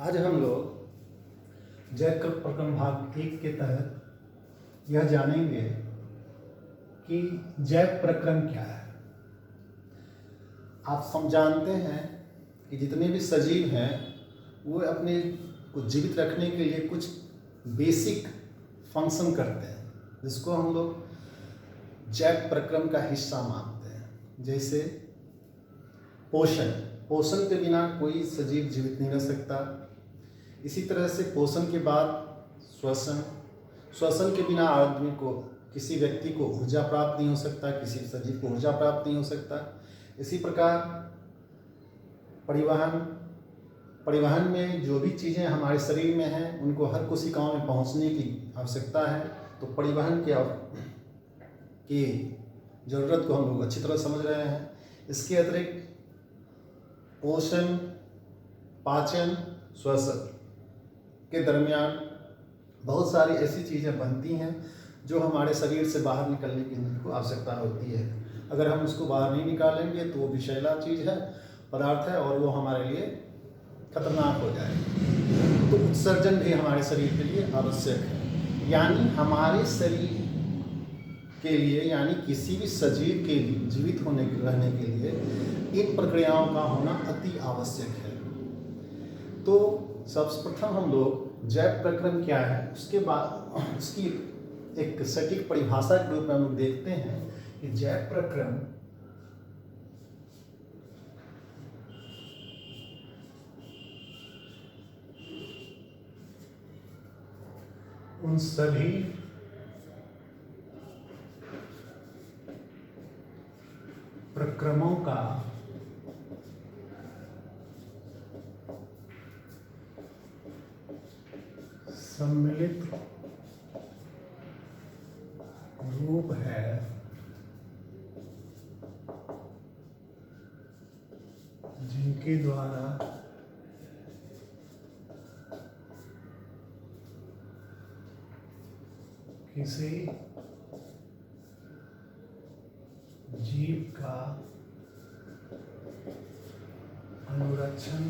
आज हम लोग जैव प्रक्रम भाग 1 के तहत यह जानेंगे कि जैव प्रक्रम क्या है। आप सब जानते हैं कि जितने भी सजीव हैं वो अपने को जीवित रखने के लिए कुछ बेसिक फंक्शन करते हैं, जिसको हम लोग जैव प्रक्रम का हिस्सा मानते हैं। जैसे पोषण के बिना कोई सजीव जीवित नहीं रह सकता। इसी तरह से पोषण के बाद श्वसन के बिना आदमी को, किसी व्यक्ति को ऊर्जा प्राप्त नहीं हो सकता, किसी सजीव को ऊर्जा प्राप्त नहीं हो सकता। इसी प्रकार परिवहन में जो भी चीज़ें हमारे शरीर में हैं उनको हर कोशिकाओं में पहुंचने की आवश्यकता है। तो परिवहन की ज़रूरत को हम लोग अच्छी तरह समझ रहे हैं। इसके अतिरिक्त पोषण, पाचन, श्वसन के दरमियान बहुत सारी ऐसी चीज़ें बनती हैं जो हमारे शरीर से बाहर निकलने की हमको आवश्यकता होती है। अगर हम उसको बाहर नहीं निकालेंगे तो वो विषैला चीज़ है, पदार्थ है, और वो हमारे लिए खतरनाक हो जाएगा। तो उत्सर्जन भी हमारे शरीर के लिए आवश्यक है। यानी हमारे शरीर के लिए, यानी किसी भी सजीव के लिए जीवित रहने के लिए इन प्रक्रियाओं का होना अति आवश्यक है। तो सर्वप्रथम हम लोग जैव प्रक्रम क्या है, उसके बाद उसकी एक सटीक परिभाषा के रूप में हम लोग देखते हैं कि जैव प्रक्रम उन सभी प्रक्रमों का सम्मिलित रूप है जिनके द्वारा किसी जीव का अनुरक्षण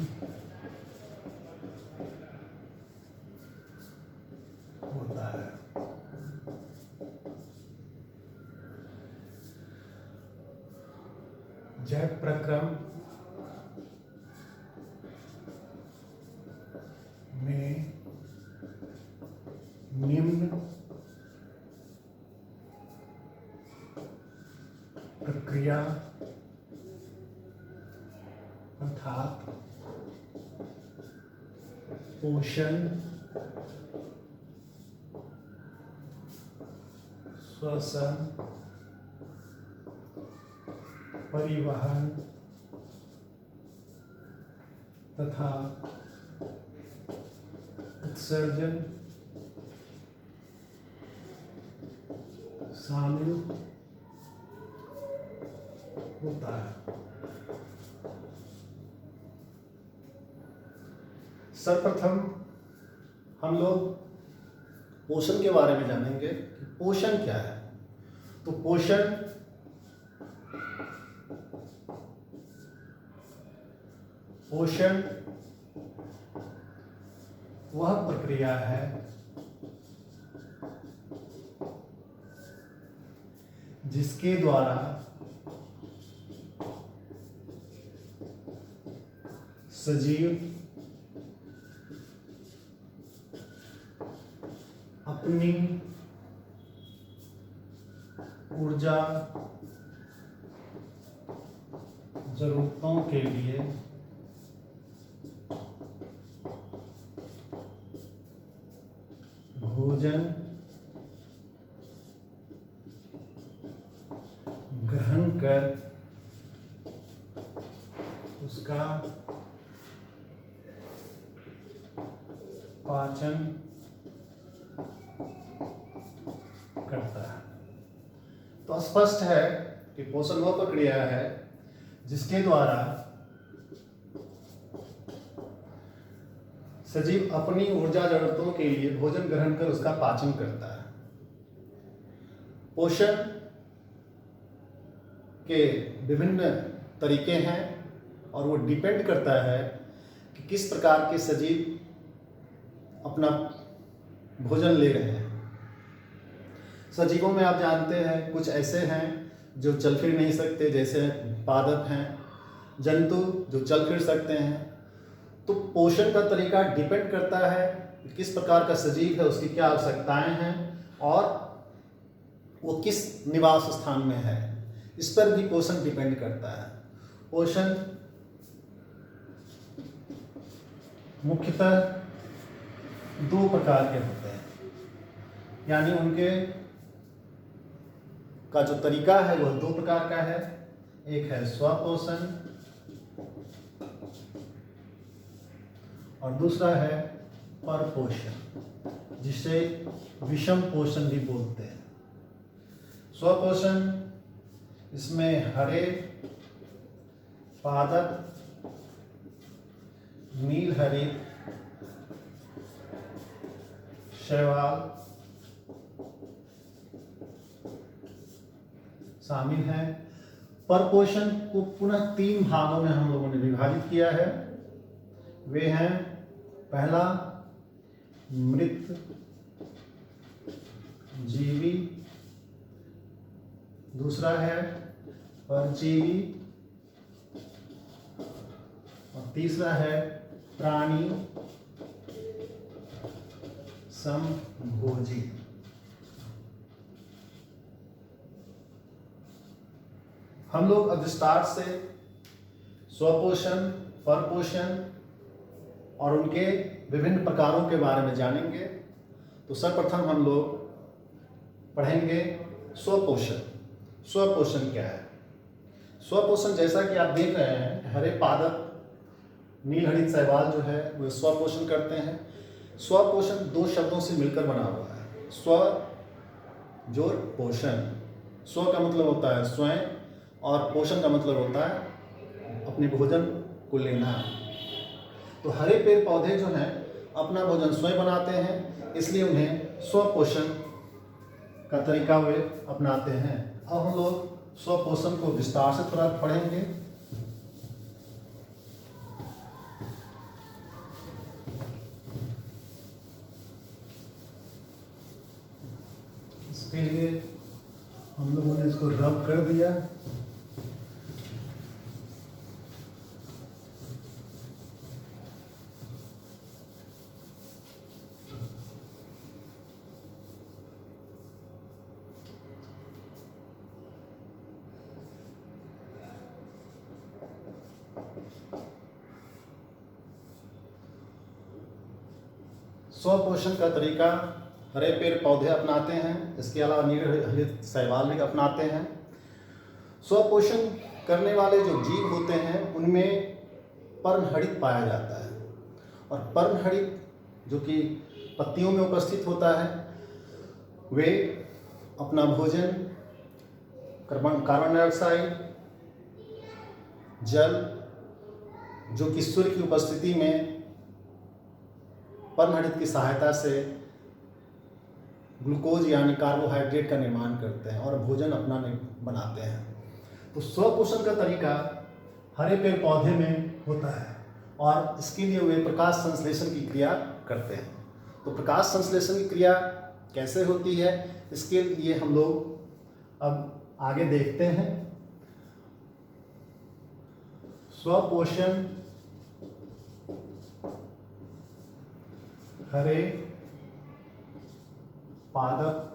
होता है। जैव प्रक्रम में निम्न प्रक्रिया अर्थात पोषण, श्वसन, परिवहन तथा उत्सर्जन शामिल होता है। सर्वप्रथम हम लोग पोषण के बारे में जानेंगे कि पोषण क्या है। तो पोषण वह प्रक्रिया है जिसके द्वारा सजीव अपनी ऊर्जा जरूरतों के लिए भोजन ग्रहण कर उसका पाचन करता है। तो स्पष्ट है कि पोषण वह प्रक्रिया है जिसके द्वारा सजीव अपनी ऊर्जा जरूरतों के लिए भोजन ग्रहण कर उसका पाचन करता है। पोषण के विभिन्न तरीके हैं और वो डिपेंड करता है कि किस प्रकार के सजीव अपना भोजन ले रहे हैं। सजीवों में आप जानते हैं कुछ ऐसे हैं जो चल फिर नहीं सकते, जैसे पादप हैं, जंतु जो चल फिर सकते हैं। तो पोषण का तरीका डिपेंड करता है कि किस प्रकार का सजीव है, उसकी क्या आवश्यकताएं हैं और वो किस निवास स्थान में है, इस पर भी पोषण डिपेंड करता है। पोषण मुख्यतः दो प्रकार के होते हैं, यानी उनके का जो तरीका है वह दो प्रकार का है। एक है स्वपोषण और दूसरा है परपोषण, जिसे विषम पोषण भी बोलते हैं। स्वपोषण, इसमें हरे पादप, नील हरित, शैवाल शामिल है। परपोषण को पुनः 3 भागों में हम लोगों ने विभाजित किया है। वे हैं, पहला मृत जीवी, दूसरा है परजीवी और तीसरा है प्राणी समभोजी। हम लोग अब विस्तार से स्वपोषण, परपोषण और उनके विभिन्न प्रकारों के बारे में जानेंगे। तो सर्वप्रथम हम लोग पढ़ेंगे स्वपोषण। स्वपोषण क्या है? स्वपोषण, जैसा कि आप देख रहे हैं, हरे पादप, नील हरित शैवाल जो है वो स्वपोषण करते हैं। स्वपोषण 2 शब्दों से मिलकर बना हुआ है। स्व जोड़ पोषण। स्व का मतलब होता है स्वयं और पोषण का मतलब होता है अपने भोजन को लेना। तो हरे पेड़ पौधे जो हैं अपना भोजन स्वयं बनाते हैं, इसलिए उन्हें स्वपोषण का तरीका वे अपनाते हैं। अब हम लोग स्वपोषण को विस्तार से थोड़ा पढ़ेंगे। इसके लिए हम लोगों ने इसको रब कर दिया। स्वपोषण का तरीका हरे पेड़ पौधे अपनाते हैं, इसके अलावा नील हरित शैवाल भी अपनाते हैं। स्वपोषण करने वाले जो जीव होते हैं उनमें पर्णहरित पाया जाता है, और पर्णहरित जो कि पत्तियों में उपस्थित होता है, वे अपना भोजन कार्बन डाइऑक्साइड, जल, जो कि सूर्य की उपस्थिति में पर्णहरित की सहायता से ग्लूकोज यानी कार्बोहाइड्रेट का निर्माण करते हैं और भोजन अपना बनाते हैं। तो स्वपोषण का तरीका हरे पेड़ पौधे में होता है और इसके लिए वे प्रकाश संश्लेषण की क्रिया करते हैं। तो प्रकाश संश्लेषण की क्रिया कैसे होती है, इसके लिए हम लोग अब आगे देखते हैं। स्वपोषण हरे पादप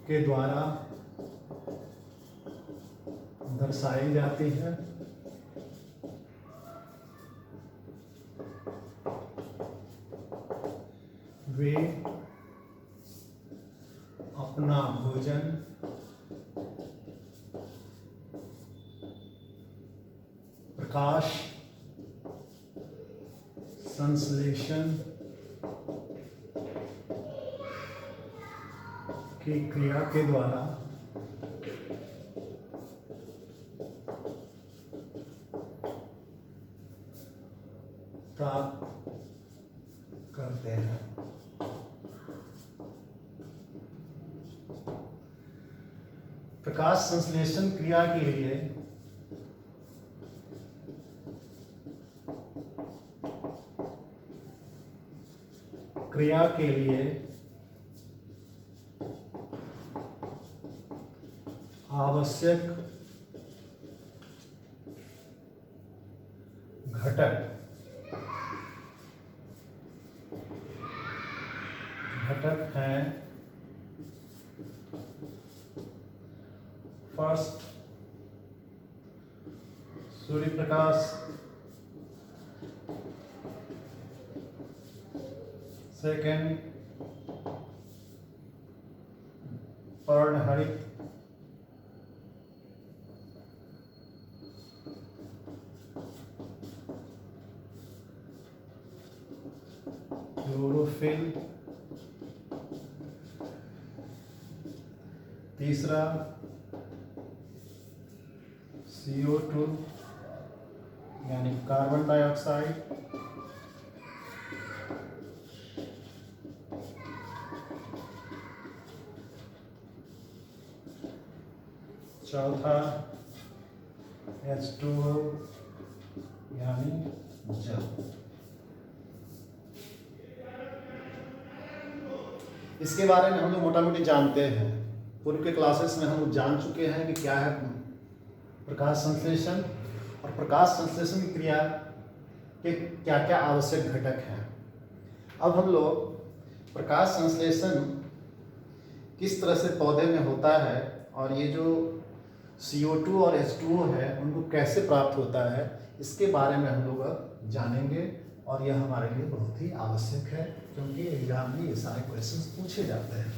के द्वारा दर्शाई जाती है। वे अपना भोजन प्रकाश संश्लेषण की क्रिया के द्वारा प्राप्त करते हैं। प्रकाश संश्लेषण क्रिया के लिए क्रिया के लिए आवश्यक घटक हैं फर्स्ट सूर्य प्रकाश, सेकेंड पर्णहरित, क्लोरोफिल, तीसरा CO2 यानी कार्बन डाइऑक्साइड, चौथा H2O यानी जल। इसके बारे में हम लोग मोटा मोटी जानते हैं, पूर्व के क्लासेस में हम लोग जान चुके हैं कि क्या है प्रकाश संश्लेषण और प्रकाश संश्लेषण की क्रिया के क्या क्या आवश्यक घटक हैं। अब हम लोग प्रकाश संश्लेषण किस तरह से पौधे में होता है और ये जो CO2 और H2O है उनको कैसे प्राप्त होता है, इसके बारे में हम लोग जानेंगे। और यह हमारे लिए बहुत ही आवश्यक है क्योंकि एग्जाम में ये सारे क्वेश्चंस पूछे जाते हैं।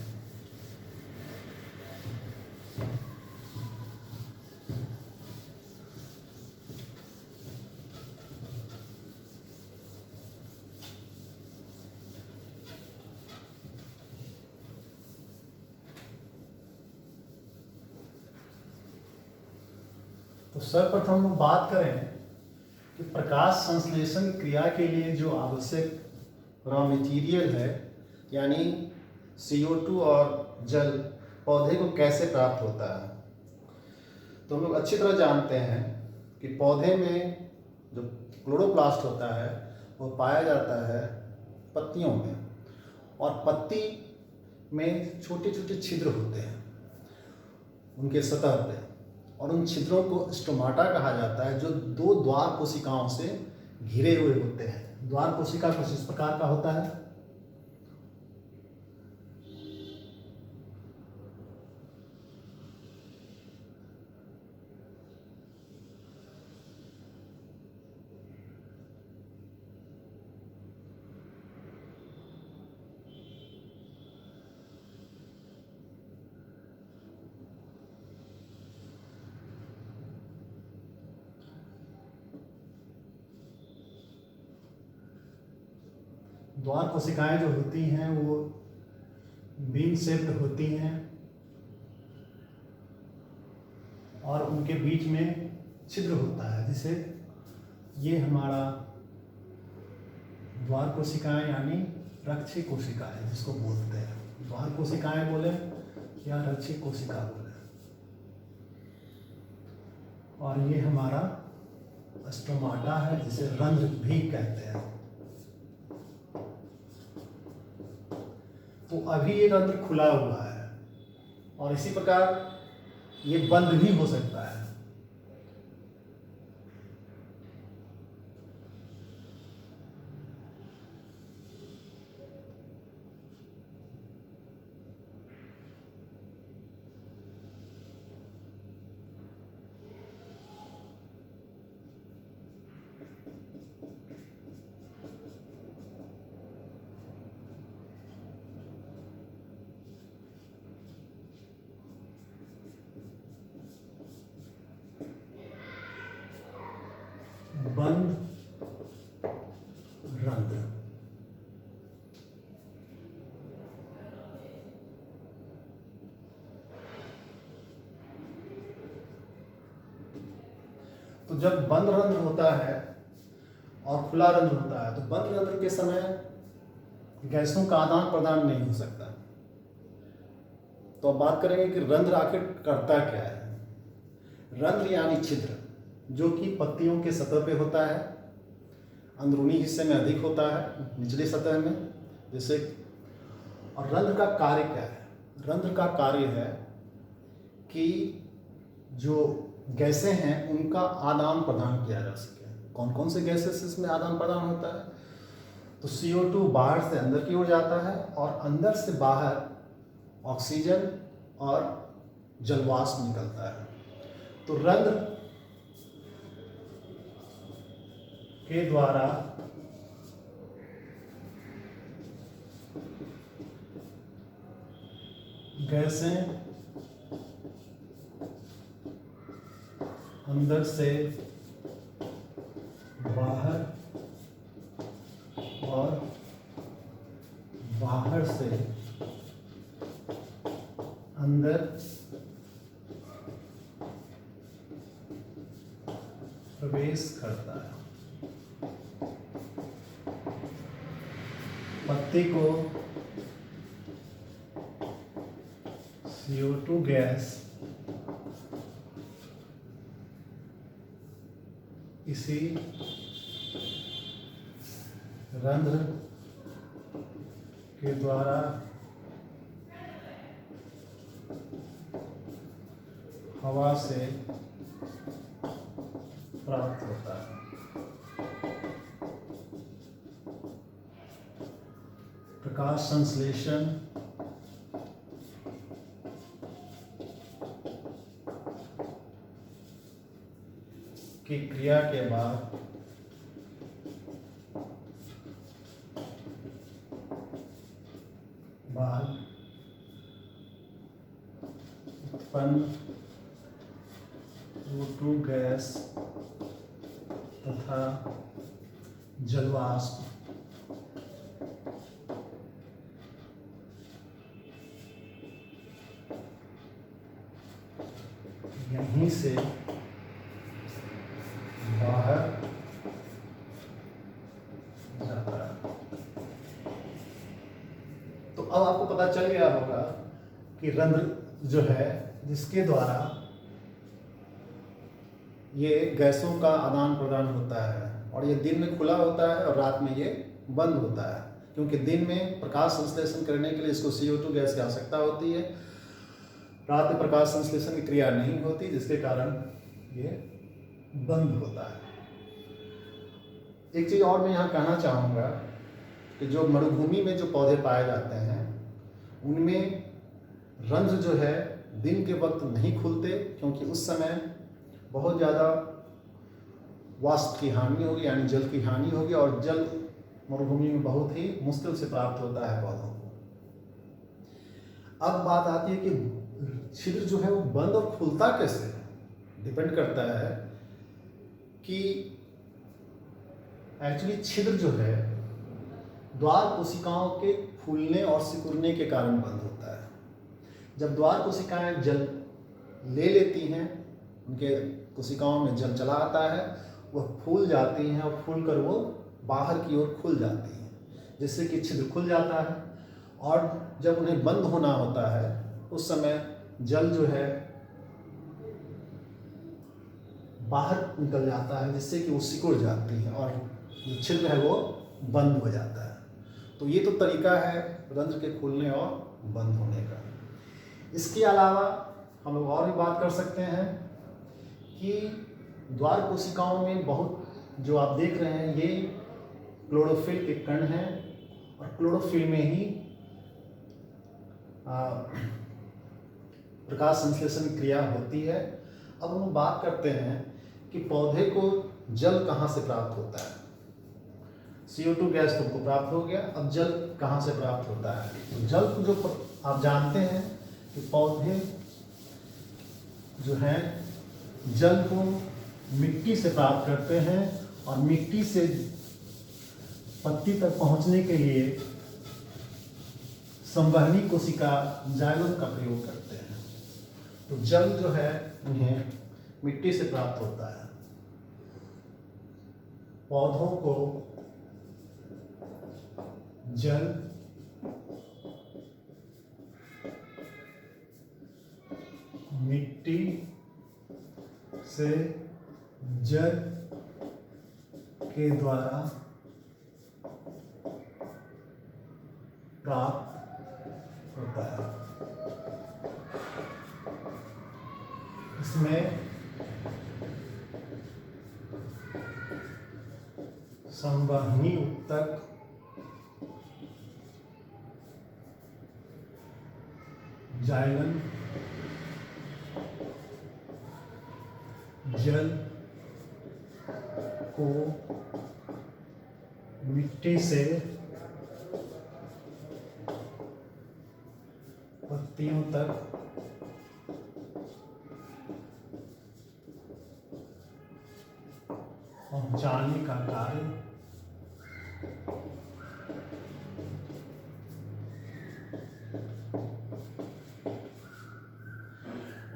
तो सर्वप्रथम हम बात करें कि प्रकाश संश्लेषण क्रिया के लिए जो आवश्यक रॉ मटेरियल है यानी CO2 और जल पौधे को कैसे प्राप्त होता है। तो हम लोग अच्छी तरह जानते हैं कि पौधे में जो क्लोरोप्लास्ट होता है वो पाया जाता है पत्तियों में, और पत्ती में छोटे छोटे छिद्र होते हैं उनके सतह पे, और उन छिद्रों को स्टोमाटा कहा जाता है जो दो द्वार कोशिकाओं से घिरे हुए होते हैं। द्वार कोशिका कुछ इस प्रकार का होता है। द्वार कोशिकाएं जो होती हैं वो बीन शेप्ड होती हैं और उनके बीच में छिद्र होता है, जिसे ये हमारा द्वार कोशिकाएं यानी रक्षी कोशिकाएं जिसको बोलते हैं। द्वार कोशिकाएं बोले या रक्षी कोशिका बोले, और ये हमारा स्टोमाटा है जिसे रंध्र भी कहते हैं। तो अभी ये रंध्र खुला हुआ है और इसी प्रकार ये बंद भी हो सकता है। बंद रंध्र। तो जब बंद रंध्र होता है और खुला रंध्र होता है, तो बंद रंध्र के समय गैसों का आदान प्रदान नहीं हो सकता। तो अब बात करेंगे कि रंध्र आखिर करता क्या है। रंध्र यानी छिद्र जो कि पत्तियों के सतह पे होता है, अंदरूनी हिस्से में अधिक होता है, निचली सतह में, जैसे, और रंध्र का कार्य क्या है? रंध्र का कार्य है कि जो गैसें हैं उनका आदान प्रदान किया जा सके। कौन कौन से गैसेस इसमें आदान प्रदान होता है? तो CO2 बाहर से अंदर की ओर जाता है और अंदर से बाहर ऑक्सीजन और जलवाष्प निकलता है। तो रंध्र के द्वारा गैसें अंदर से बाहर और बाहर से अंदर प्रवेश करता है। पत्ती को CO2 गैस इसी रंध्र के द्वारा हवा से प्राप्त होता है। प्रकाश संश्लेषण की क्रिया के बाद उत्पन्न O2 गैस तथा जलवाष्प यहीं से बाहर जाता है। तो अब आपको पता चल गया होगा कि रंध्र जो है जिसके द्वारा ये गैसों का आदान प्रदान होता है, और ये दिन में खुला होता है और रात में ये बंद होता है, क्योंकि दिन में प्रकाश संश्लेषण करने के लिए इसको CO2 गैस की आवश्यकता होती है, रात में प्रकाश संश्लेषण की क्रिया नहीं होती, जिसके कारण ये बंद होता है। एक चीज़ और मैं यहाँ कहना चाहूँगा कि जो मरुभूमि में जो पौधे पाए जाते हैं उनमें रंध्र जो है दिन के वक्त नहीं खुलते, क्योंकि उस समय बहुत ज़्यादा वाष्प की हानि होगी, यानी जल की हानि होगी, और जल मरुभूमि में बहुत ही मुश्किल से प्राप्त होता है पौधों को। अब बात आती है कि छिद्र जो है वो बंद और खुलता कैसे? डिपेंड करता है कि एक्चुअली छिद्र जो है द्वार कोशिकाओं के फूलने और सिकुड़ने के कारण बंद होता है। जब द्वार कोशिकाएं जल ले लेती हैं, उनके कोशिकाओं में जल चला आता है, वह फूल जाती हैं और फूल कर वो बाहर की ओर खुल जाती हैं, जिससे कि छिद्र खुल जाता है। और जब उन्हें बंद होना होता है उस समय जल जो है बाहर निकल जाता है, जिससे कि वो सिकुड़ जाती है और जो छिद्र है वो बंद हो जाता है। तो ये तो तरीका है रंध्र के खुलने और बंद होने का। इसके अलावा हम लोग और भी बात कर सकते हैं कि द्वार कोशिकाओं में बहुत जो आप देख रहे हैं ये क्लोरोफिल के कण हैं, और क्लोरोफिल में ही प्रकाश संश्लेषण क्रिया होती है। अब हम बात करते हैं कि पौधे को जल कहाँ से प्राप्त होता है। CO2 गैस तुमको प्राप्त हो गया, अब जल कहाँ से प्राप्त होता है? तो जल जो आप जानते हैं कि पौधे जो हैं जल को मिट्टी से प्राप्त करते हैं, और मिट्टी से पत्ती तक पहुंचने के लिए संवहनी कोशिका जाइलम का प्रयोग करते हैं। तो जल जो है उन्हें मिट्टी से प्राप्त होता है। पौधों को जल मिट्टी से जल के द्वारा प्राप्त होता है। इसमें संवहनी ऊतक, जाइलम, जल को मिट्टी से पत्तियों तक पहुंचाने का कार्य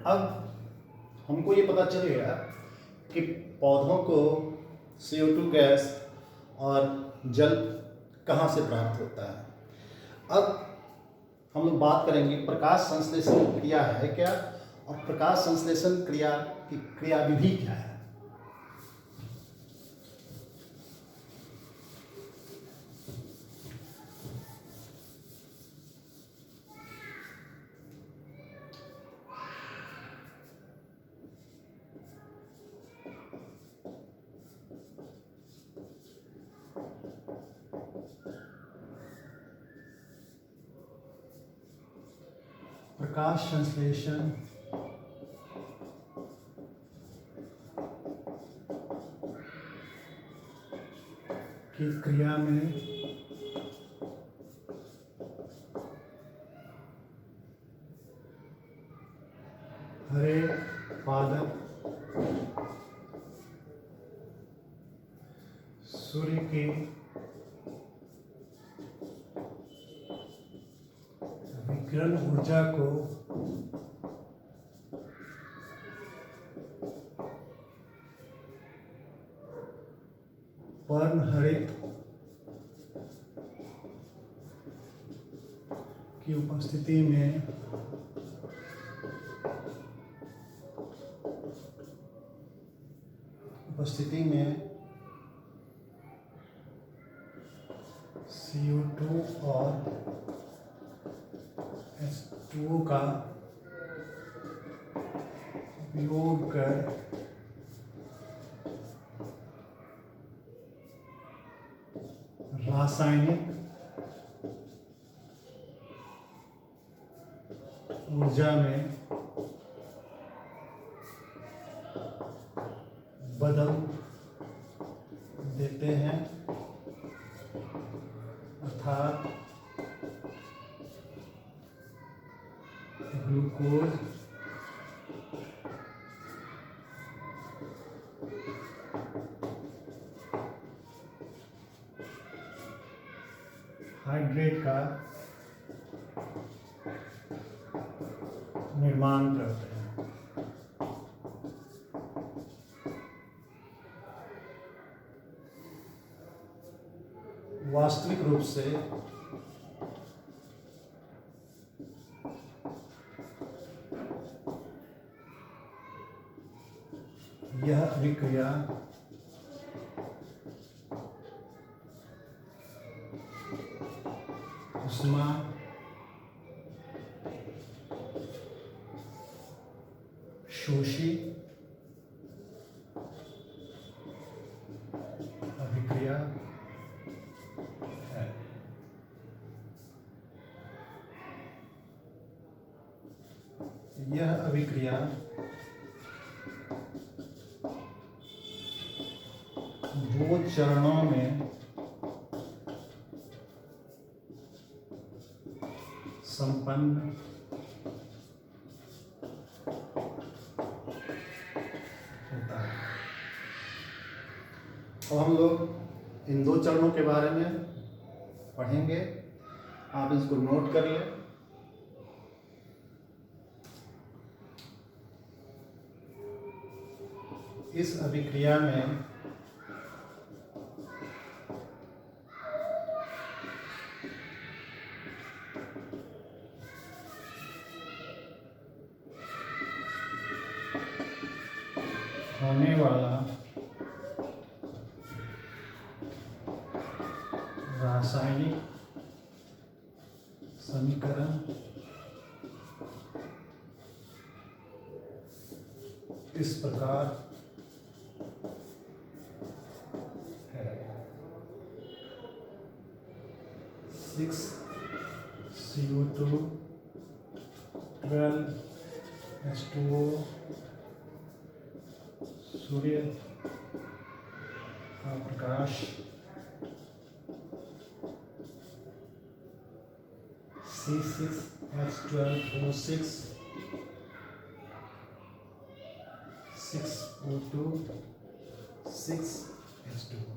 अब हमको ये पता चल गया कि पौधों को CO2 गैस और जल कहाँ से प्राप्त होता है। अब हम लोग बात करेंगे प्रकाश संश्लेषण क्रिया है क्या, और प्रकाश संश्लेषण क्रिया की क्रियाविधि क्या है। प्रकाश संश्लेषण की क्रिया में हरे पादप सूर्य के विकिरण ऊर्जा को पर्णहरित की उपस्थिति में CO2 और H2O का उपयोग कर रासायनिक ऊर्जा में बदल देते हैं, अर्थात ग्लूकोज हाइड्रेट का निर्माण करते हैं। वास्तविक रूप से यह अभिक्रिया उष्मा शोषी अभिक्रिया है। यह अभिक्रिया दो चरणों में संपन्न होता है। अब हम लोग इन दो चरणों के बारे में पढ़ेंगे, आप इसको नोट कर लें। इस अभिक्रिया में होने वाला रासायनिक समीकरण इस प्रकार है 6CO2 12H2O सूर्य का प्रकाश C6H12O6 6O2 6H2O।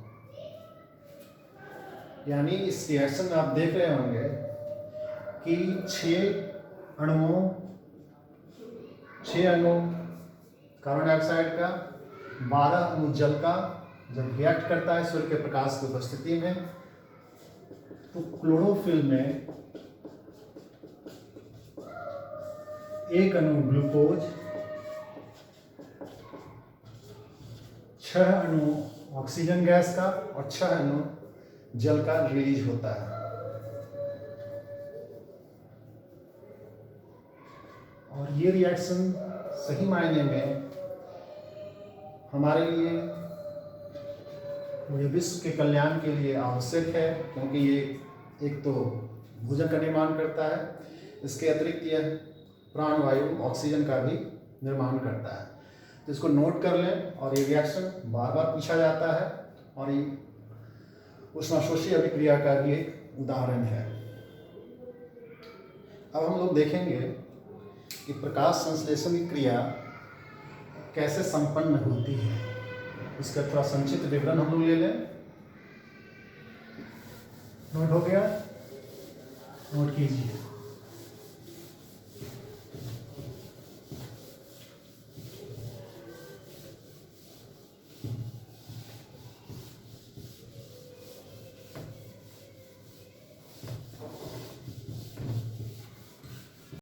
यानी इस रिएक्शन में आप देख रहे होंगे कि 6 अणु कार्बन डाइऑक्साइड का, 12 अणु जल का जब रिएक्ट करता है सूर्य के प्रकाश की उपस्थिति में, तो क्लोरोफिल में 1 अणु ग्लूकोज, 6 अणु ऑक्सीजन गैस का और 6 अणु जल का रिलीज होता है। और ये रिएक्शन सही मायने में हमारे लिए, पूरे विश्व के कल्याण के लिए आवश्यक है, क्योंकि ये एक तो भोजन का निर्माण करता है, इसके अतिरिक्त यह प्राणवायु ऑक्सीजन का भी निर्माण करता है। तो इसको नोट कर लें। और ये रिएक्शन बार बार पूछा जाता है और ये ऊष्माशोषी अभिक्रिया का भी एक उदाहरण है। अब हम लोग देखेंगे कि प्रकाश संश्लेषण की क्रिया कैसे संपन्न होती है। इसका थोड़ा संक्षिप्त विवरण हम लोग ले लें। नोट हो गया? नोट कीजिए।